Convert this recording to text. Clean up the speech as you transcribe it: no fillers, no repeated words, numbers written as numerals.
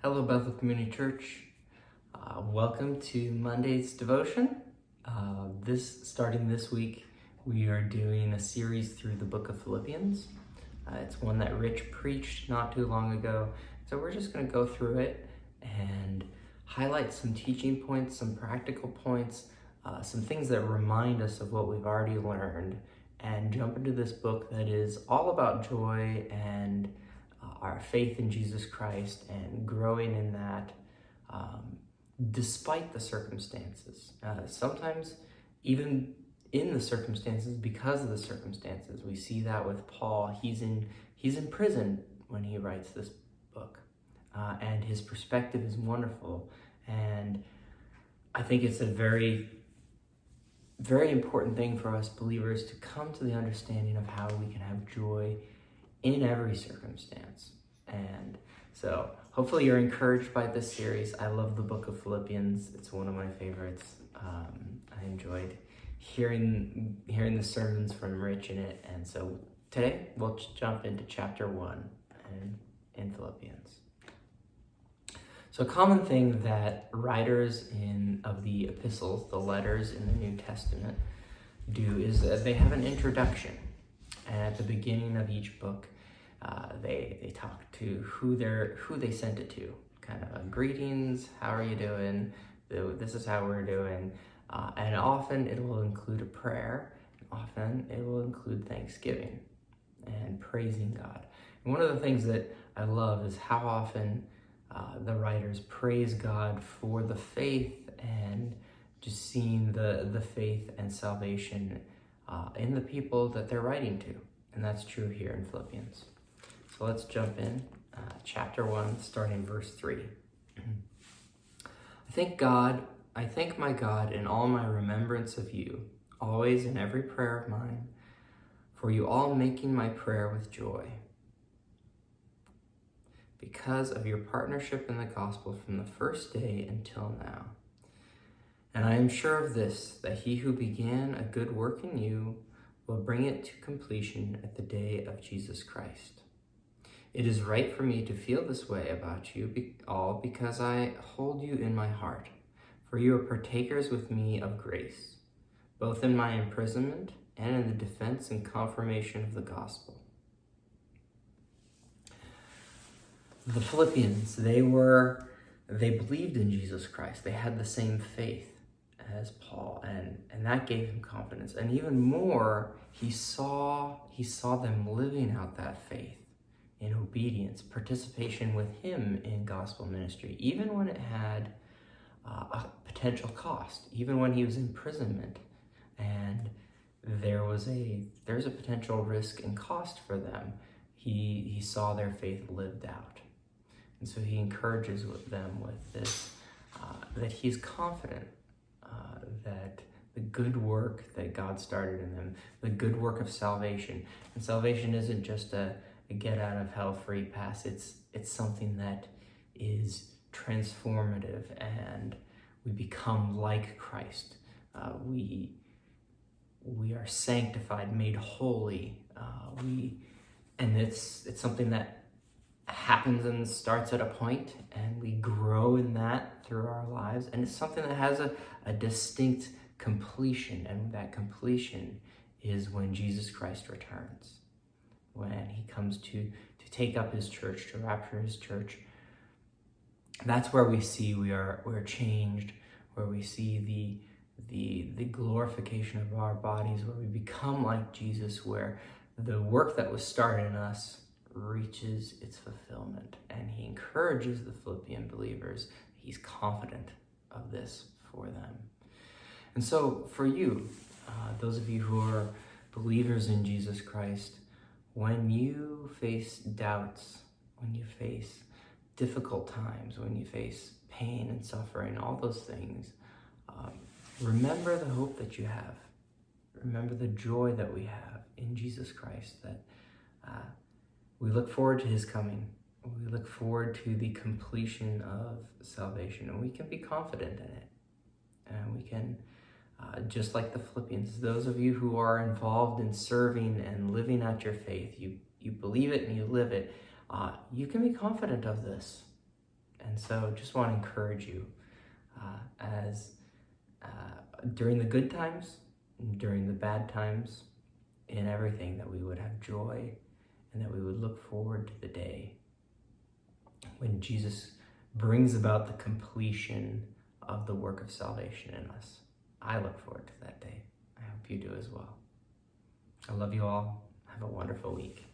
Hello, Bethel Community Church. Welcome to Monday's devotion. Starting this week, we are doing a series through the book of Philippians. It's one that Rich preached not too long ago, so we're just going to go through it and highlight some teaching points, some practical points, some things that remind us of what we've already learned, and jump into this book that is all about joy and our faith in Jesus Christ and growing in that despite the circumstances. Sometimes even in the circumstances, because of the circumstances. We see that with Paul. He's in prison when he writes this book, and his perspective is wonderful. And I think it's a very, very important thing for us believers to come to the understanding of how we can have joy in every circumstance. And so hopefully you're encouraged by this series. I love the book of Philippians. It's one of my favorites. I enjoyed hearing the sermons from Rich in it. And so today we'll jump into chapter 1 in Philippians. So a common thing that writers of the epistles, the letters in the New Testament, do is that they have an introduction. And at the beginning of each book, they talk to who they sent it to. Kind of greetings, how are you doing? This is how we're doing. And often it will include a prayer. Often it will include thanksgiving and praising God. And one of the things that I love is how often the writers praise God for the faith and just seeing the faith and salvation in the people that they're writing to. And that's true here in Philippians. So let's jump in. Chapter 1, starting verse 3. I thank my God in all my remembrance of you, always in every prayer of mine, for you all making my prayer with joy, because of your partnership in the gospel from the first day until now. And I am sure of this, that he who began a good work in you will bring it to completion at the day of Jesus Christ. It is right for me to feel this way about you all because I hold you in my heart, for you are partakers with me of grace, both in my imprisonment and in the defense and confirmation of the gospel. The Philippians, they believed in Jesus Christ. They had the same faith as Paul, and that gave him confidence. And even more, he saw them living out that faith in obedience, participation with him in gospel ministry, even when it had a potential cost, even when he was in imprisonment and there's a potential risk and cost for them. He saw their faith lived out. And so he encourages them with this, that he's confident that the good work that God started in them, the good work of salvation, and salvation isn't just a get out of hell free pass. It's something that is transformative, and we become like Christ. We are sanctified, made holy. And it's something that happens and starts at a point, and we grow in that through our lives. And it's something that has a distinct completion, and that completion is when Jesus Christ returns, when he comes to take up his church, to rapture his church. That's where we see we're changed, where we see the glorification of our bodies, where we become like Jesus, where the work that was started in us reaches its fulfillment. And he encourages the Philippian believers. He's confident of this for them. And so for you, those of you who are believers in Jesus Christ, when you face doubts, when you face difficult times, when you face pain and suffering, all those things, remember the hope that you have. Remember the joy that we have in Jesus Christ, that we look forward to his coming. We look forward to the completion of salvation, and we can be confident in it. And we can, just like the Philippians, those of you who are involved in serving and living out your faith, you believe it and you live it, you can be confident of this. And so just want to encourage you as during the good times, during the bad times, in everything, that we would have joy and that we would look forward to the day when Jesus brings about the completion of the work of salvation in us. I look forward to that day. I hope you do as well. I love you all. Have a wonderful week.